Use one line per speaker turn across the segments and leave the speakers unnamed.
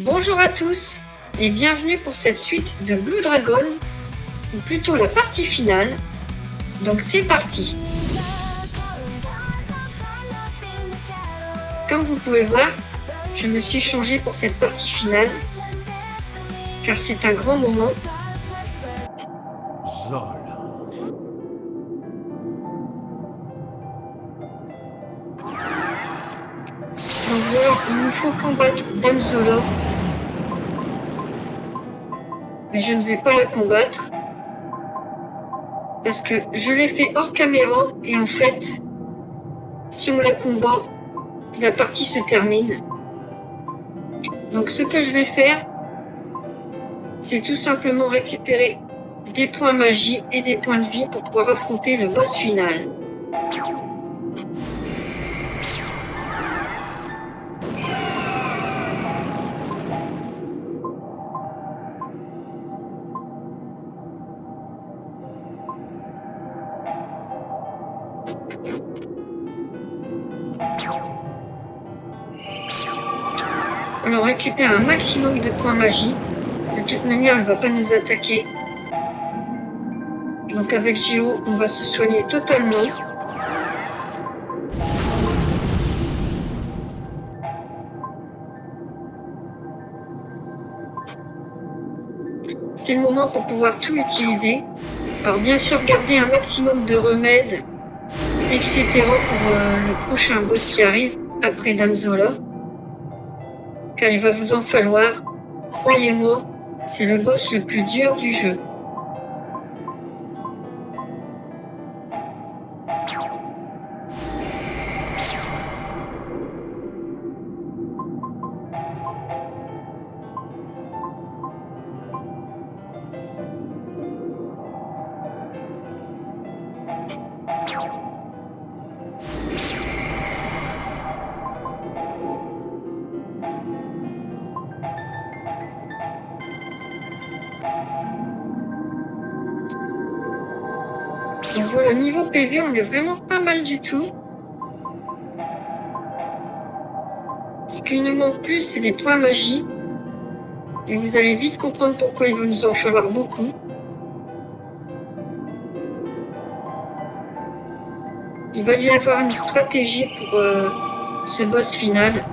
Bonjour à tous et bienvenue pour cette suite de Blue Dragon, ou plutôt la partie finale. Donc c'est parti. Comme vous pouvez voir, je me suis changé pour cette partie finale, car c'est un grand moment.
Zola.
Donc voilà, il nous faut combattre Dame Zola. Mais je ne vais pas la combattre. Parce que je l'ai fait hors caméra et en fait, si on la combat, la partie se termine. Donc ce que je vais faire, c'est tout simplement récupérer des points magie et des points de vie pour pouvoir affronter le boss final. Alors on récupère un maximum de points magie. De toute manière, elle ne va pas nous attaquer. Donc avec Géo, on va se soigner totalement. C'est le moment pour pouvoir tout utiliser. Alors bien sûr, garder un maximum de remèdes, etc. pour le prochain boss qui arrive après Dame Zola. Car il va vous en falloir. Croyez-moi, c'est le boss le plus dur du jeu. Donc voilà, niveau PV, on est vraiment pas mal du tout. Ce qu'il nous manque plus, c'est les points magie. Et vous allez vite comprendre pourquoi il va nous en falloir beaucoup. Il va y avoir une stratégie pour ce boss final.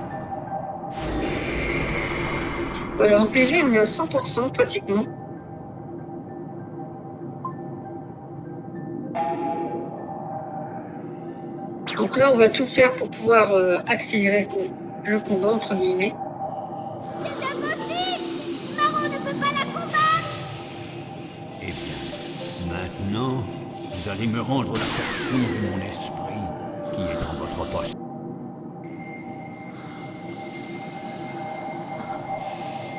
Voilà, en PV, on est à 100% pratiquement. Donc là, on va tout faire pour pouvoir accélérer le combat, entre guillemets.
C'est impossible! Maman ne peut pas la combattre!
Eh bien, maintenant, vous allez me rendre la portion de mon esprit qui est en votre poste.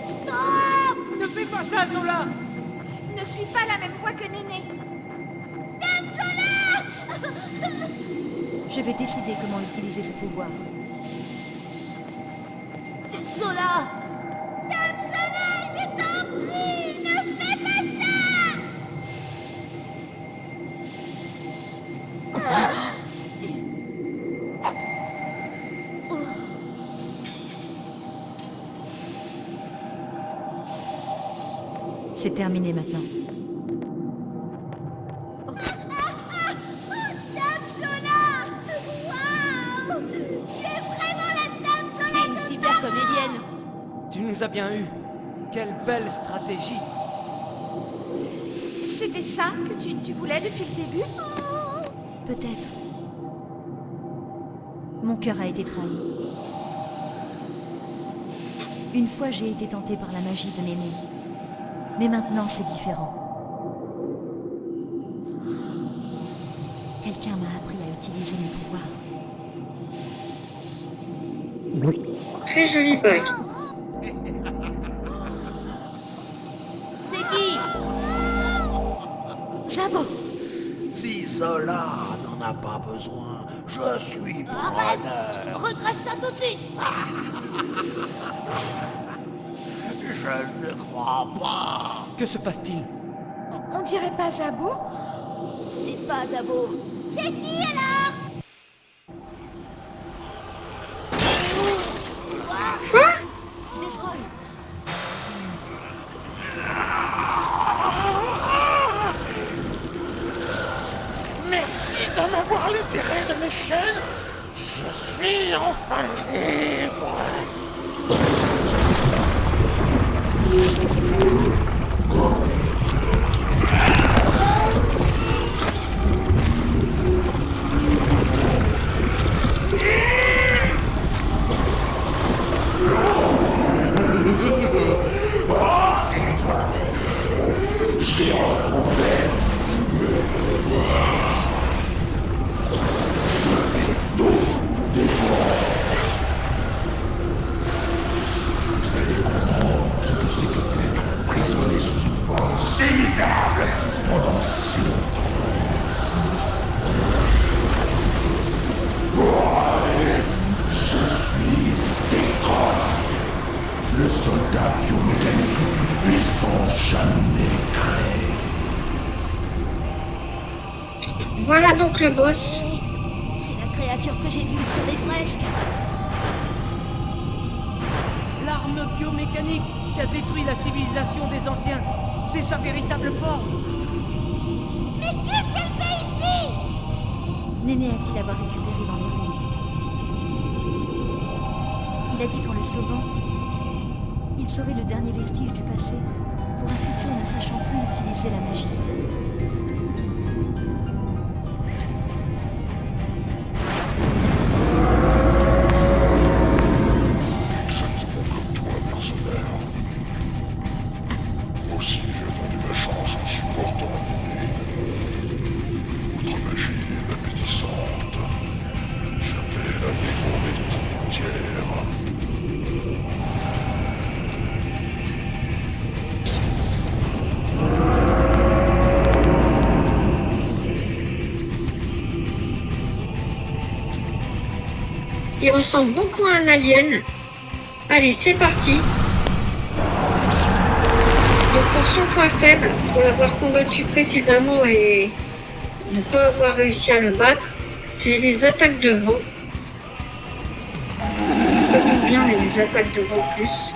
Stop!
Ne fais pas ça, Zola!
Ne suis pas la même voix que Néné. Dame Zola!
Je vais décider comment utiliser ce pouvoir.
Zola! Dame Zola, je t'en prie, ne fais pas ça!
C'est terminé maintenant.
Dame Zola! Waouh! Tu es vraiment la Dame Zola! T'es une super comédienne!
Tu nous as bien eu. Quelle belle stratégie.
C'était ça que tu voulais depuis le début?
Peut-être. Mon cœur a été trahi. Une fois, j'ai été tentée par la magie de Néné. Mais maintenant, c'est différent. Quelqu'un m'a appris à utiliser mes pouvoirs.
Très jolie bague.
C'est qui?
Zabo!
Si Zola n'en a pas besoin, je suis preneur.
Recrache ça tout de suite!
Je ne crois pas.
Que se passe-t-il?
On dirait pas Zabo? C'est pas Zabo. C'est qui alors?
Destroy!
revienne. Je suis enfin libre. Le soldat biomécanique le plus puissant jamais créé.
Voilà donc le boss.
C'est la créature que j'ai vue sur les fresques.
L'arme biomécanique qui a détruit la civilisation des anciens. C'est sa véritable forme.
Mais qu'est-ce qu'elle fait ici?
Néné a dit l'avoir récupéré dans les ruines. Il a dit qu'en le sauvant, il sauvait le dernier vestige du passé pour un futur ne sachant plus utiliser la magie.
Exactement comme toi, mercenaire. Moi aussi, j'ai attendu ma chance en supportant Néné. Votre magie est appétissante. J'avais la dévorer tout entière.
Il ressemble beaucoup à un alien. Allez, c'est parti. Donc pour son point faible, pour l'avoir combattu précédemment et ne pas avoir réussi à le battre, c'est les attaques de vent. Ça tombe bien, les attaques de vent plus.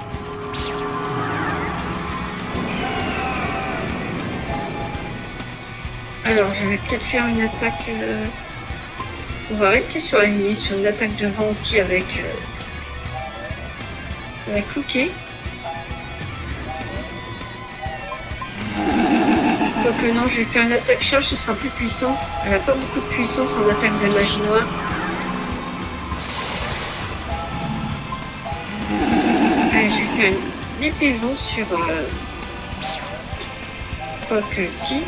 Alors, je vais peut-être faire une attaque... On va rester sur la lignée, sur une attaque de vent aussi avec Cookie. Quoique non, je vais faire une attaque charge, ce sera plus puissant. Elle n'a pas beaucoup de puissance en attaque de magie noire. Allez, je vais faire une épée vent sur... Quoique si.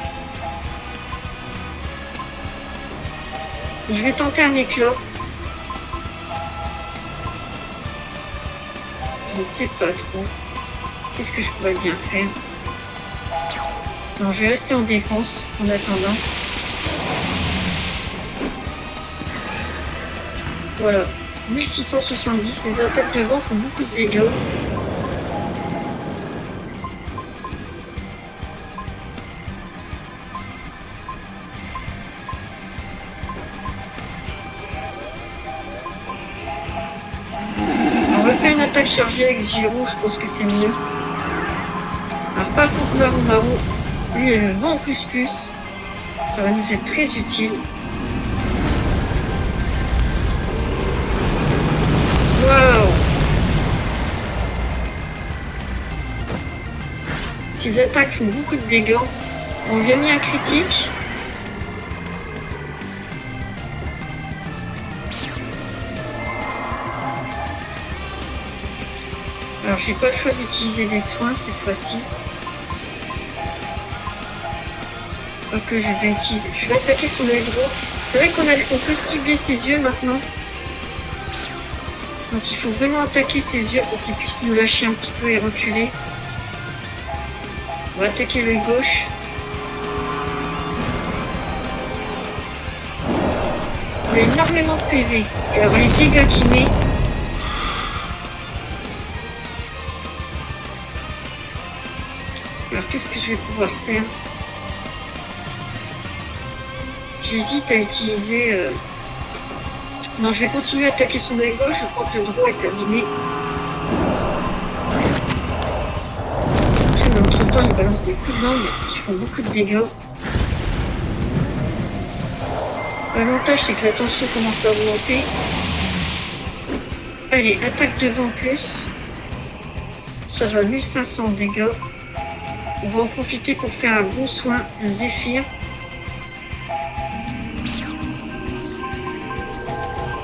Je vais tenter un éclat. Je ne sais pas trop. Qu'est-ce que je pourrais bien faire? Non, je vais rester en défense en attendant. Voilà. 1670, les attaques de vent font beaucoup de dégâts. Chargé avec Giro, je pense que c'est mieux. Alors par contre Maru, lui il a le vent plus. Ça va nous être très utile. Waouh! Ces attaques font beaucoup de dégâts. On lui a mis un critique. Alors j'ai pas le choix d'utiliser des soins cette fois-ci. Ok, je vais attaquer son œil droit. C'est vrai qu'on peut cibler ses yeux maintenant. Donc il faut vraiment attaquer ses yeux pour qu'il puisse nous lâcher un petit peu et reculer. On va attaquer l'œil gauche. Il a énormément de PV. Et alors les dégâts qu'il met. Alors qu'est-ce que je vais pouvoir faire? J'hésite à utiliser... Non, je vais continuer à attaquer son œil gauche. Je crois que le droit est abîmé. Après, mais entre-temps, il balance des coups de langue qui font beaucoup de dégâts. L'avantage, c'est que la tension commence à augmenter. Allez, attaque de vent plus. Ça va 1500 dégâts. On va en profiter pour faire un bon soin de Zéphyr.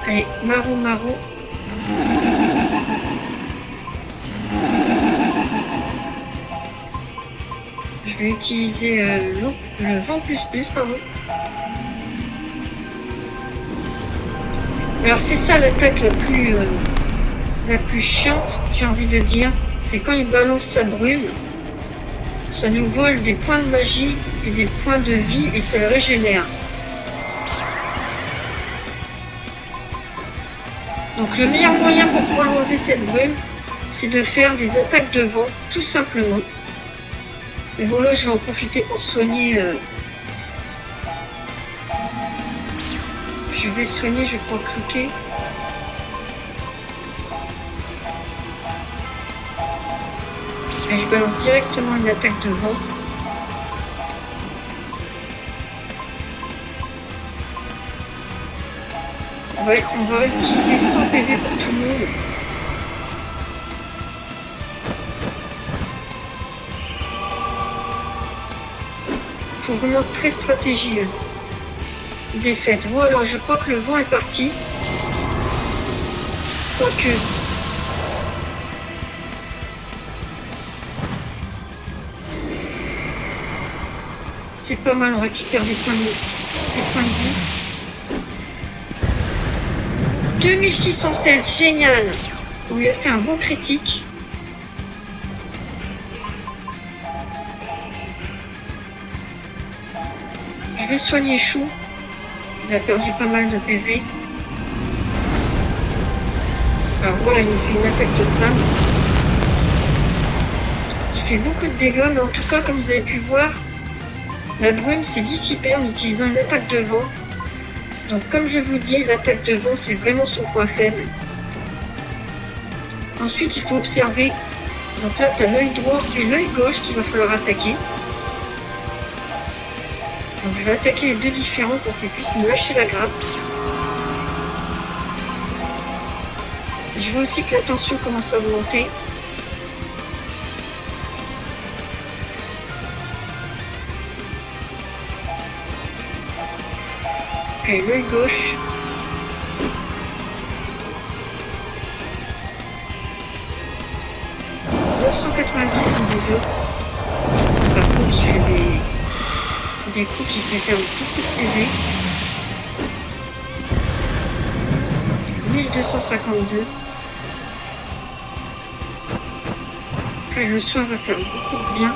Allez, Maro. Je vais utiliser le vent plus, pardon. Alors c'est ça l'attaque la plus chiante, j'ai envie de dire. C'est quand il balance sa brume. Ça nous vole des points de magie et des points de vie et ça le régénère. Donc le meilleur moyen pour pouvoir enlever cette brume, c'est de faire des attaques de vent, tout simplement. Mais bon là je vais en profiter pour soigner. Je vais soigner, je crois, Cloquet. Et je balance directement une attaque de vent. Ouais, on va utiliser 100 PV pour tout le monde. Faut vraiment être très stratégique. Défaite. Voilà, je crois que le vent est parti. Quoique. C'est pas mal, on récupère des points de vie. 2616, génial. On lui a fait un bon critique. Je vais soigner Chou. Il a perdu pas mal de PV. Alors voilà, il nous fait une attaque de flamme. Qui fait beaucoup de dégâts, mais en tout cas, comme vous avez pu voir, la brume s'est dissipée en utilisant une attaque de vent. Donc comme je vous dis, l'attaque de vent, c'est vraiment son point faible. Ensuite, il faut observer. Donc là, tu as l'œil droit et l'œil gauche qu'il va falloir attaquer. Donc je vais attaquer les deux différents pour qu'ils puissent nous lâcher la grappe. Je vois aussi que la tension commence à augmenter. Ok, l'œil gauche. « 990 en dégâts. Par contre, il fait des coups qui fait perdre beaucoup de PV. 1252. Et le soin va faire beaucoup de bien.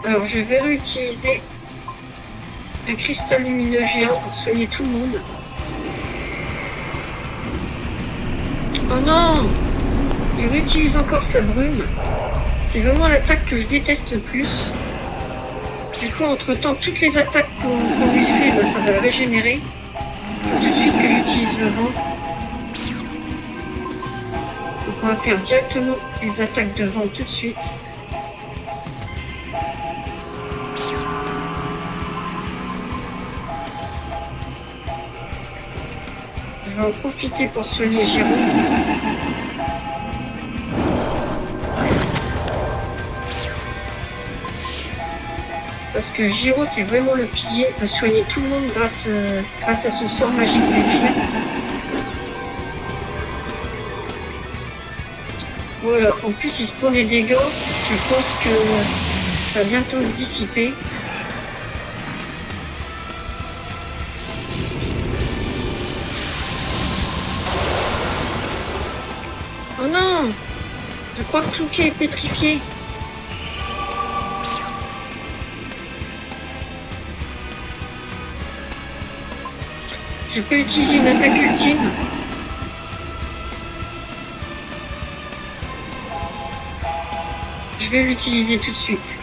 Alors je vais réutiliser un cristal lumineux géant pour soigner tout le monde. Oh non! Il réutilise encore sa brume. C'est vraiment l'attaque que je déteste le plus. Du coup, entre-temps, toutes les attaques qu'on lui fait, bah, ça va le régénérer. Il faut tout de suite que j'utilise le vent. Donc on va faire directement les attaques de vent tout de suite. Je vais en profiter pour soigner Giro. Parce que Giro, c'est vraiment le pilier. Il peut soigner tout le monde grâce à son sort magique Zéphyr. Voilà, en plus il se prend des dégâts. Je pense que ça va bientôt se dissiper. Oh non! Je crois que Cloquet est pétrifié. Je peux utiliser une attaque ultime. Je vais l'utiliser tout de suite.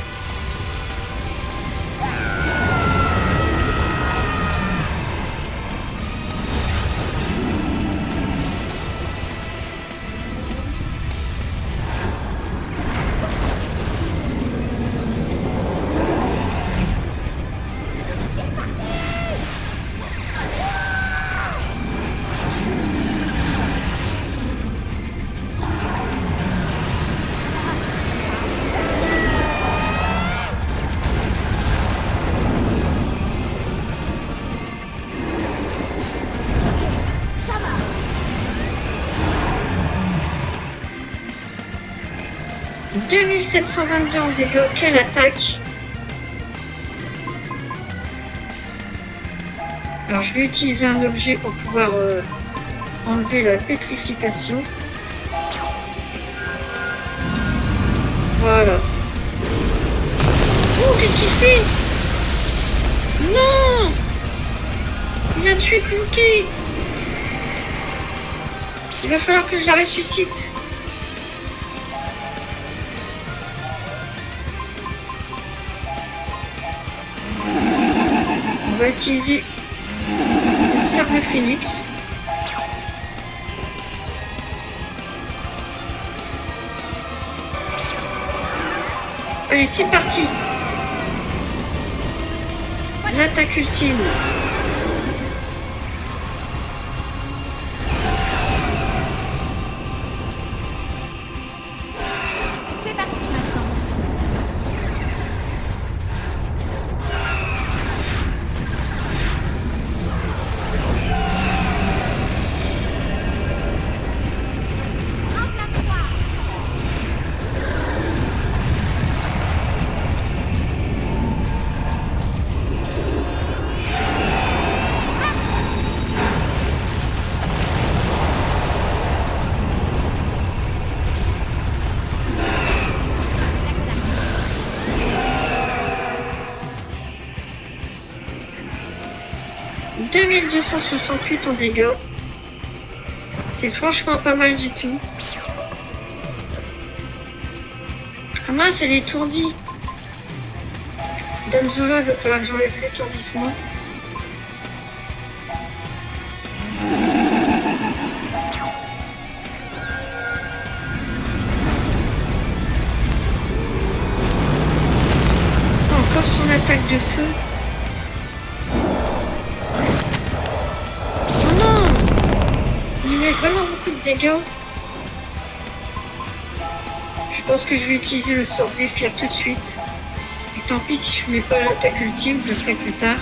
2722 en dégâts. Quelle attaque! Alors je vais utiliser un objet pour pouvoir enlever la pétrification. Voilà. Oh, qu'est-ce qu'il fait? Non! Il a tué Cookie. Il va falloir que je la ressuscite. On va utiliser une serre de phénix. Allez, c'est parti. L'attaque ultime.
C'est parti maintenant. Enflamme-toi.
« 2268 en dégâts. C'est franchement pas mal du tout. Ah mince, elle est étourdie. Dame Zola, il va falloir que j'enlève l'étourdissement. Encore son attaque de feu. Oh non! Il met vraiment beaucoup de dégâts. Je pense que je vais utiliser le sort Zéphyr tout de suite. Et tant pis si je ne mets pas l'attaque ultime, je le ferai plus tard.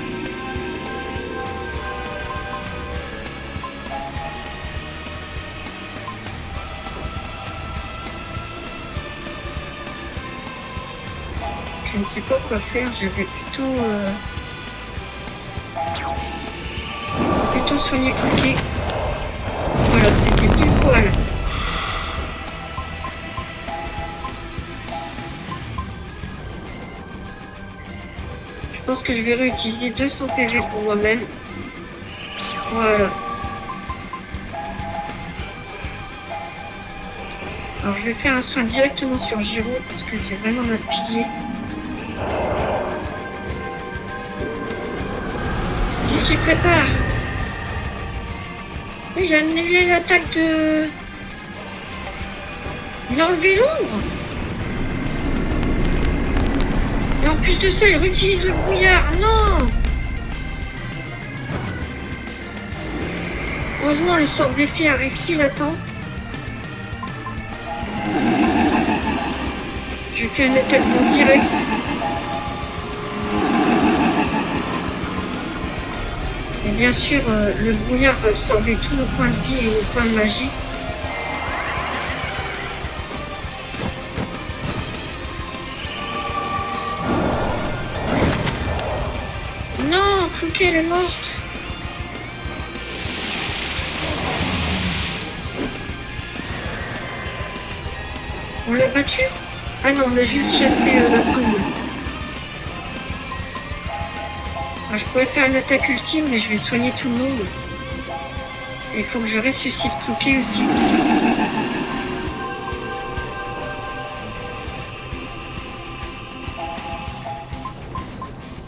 Je ne sais pas quoi faire, j'avais plutôt soigné Cookie. Voilà, c'était pile poil. Je pense que je vais réutiliser 200 PV pour moi-même. Voilà. Alors je vais faire un soin directement sur Giro parce que c'est vraiment notre pilier. Qu'est-ce qu'il prépare? Il a annulé l'attaque de... Il a enlevé l'ombre. Et en plus de ça, il réutilise le brouillard. Non! Heureusement, le sort Zéphyr arrive qu'il attend. Je vais faire une attaque en direct. Et bien sûr, le brouillard va absorber tous nos points de vie et nos points de magie. Non, Cookie, elle est morte. On l'a battu? Ah non, on a juste chassé la poule. Ah, je pourrais faire une attaque ultime, mais je vais soigner tout le monde. Et il faut que je ressuscite Cookie aussi.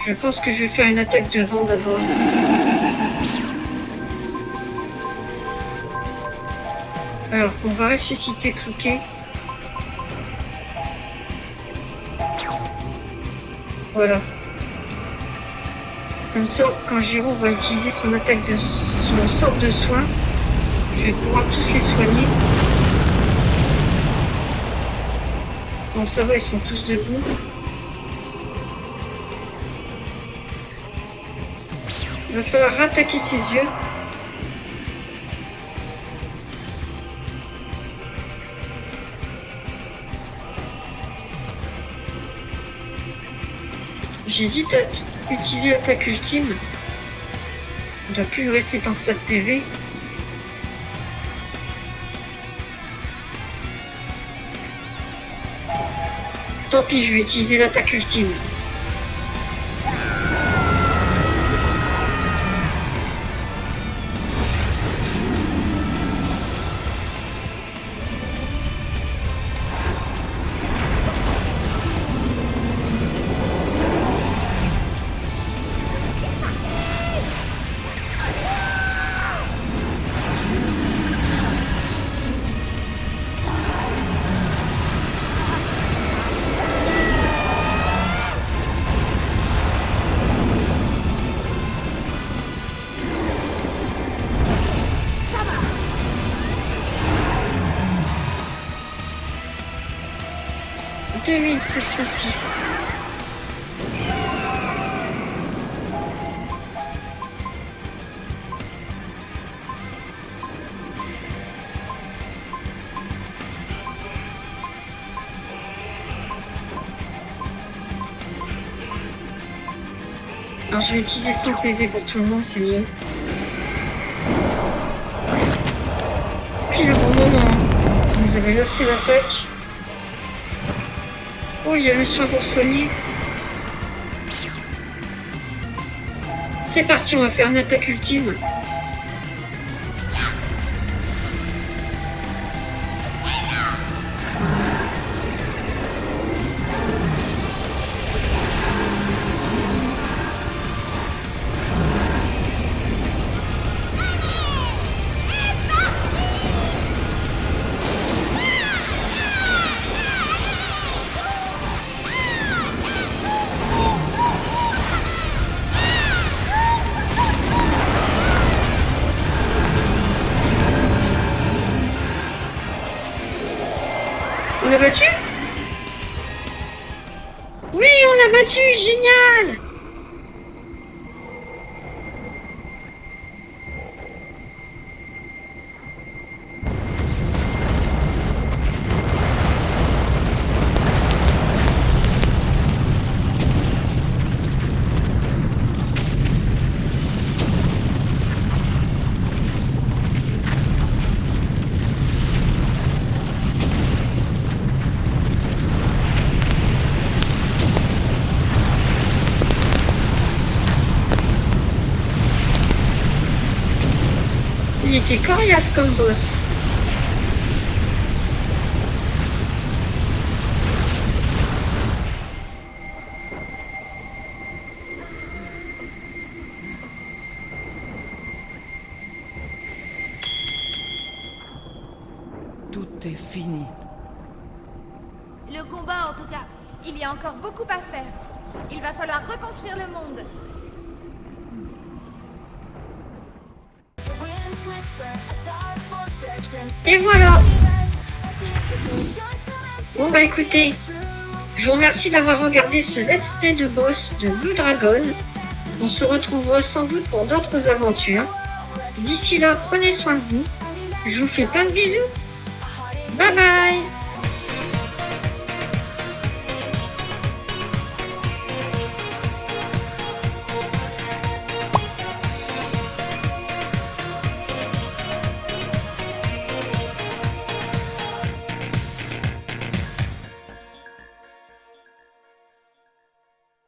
Je pense que je vais faire une attaque de vent d'abord. Alors, on va ressusciter Cookie. Voilà. Comme ça, quand Giro va utiliser son attaque de son sort de soin, je vais pouvoir tous les soigner. Bon, ça va, ils sont tous debout. Il va falloir rattaquer ses yeux. J'hésite à utiliser l'attaque ultime. Il doit plus lui rester tant que ça de PV. Tant pis, je vais utiliser l'attaque ultime. « 2706. Alors je vais utiliser 100 PV pour tout le monde, c'est mieux. Puis le bon moment, vous avez lancé l'attaque. Oh, il y a le soin pour soigner. C'est parti, on va faire une attaque ultime. On l'a battu? Oui, on l'a battu, génial! Il était coriace comme boss.
Tout est fini.
Le combat, en tout cas. Il y a encore beaucoup à faire. Il va falloir reconstruire le monde.
Et voilà. Bon bah écoutez, je vous remercie d'avoir regardé ce let's play de boss de Blue Dragon. On se retrouvera sans doute pour d'autres aventures. D'ici là, prenez soin de vous. Je vous fais plein de bisous. Bye bye.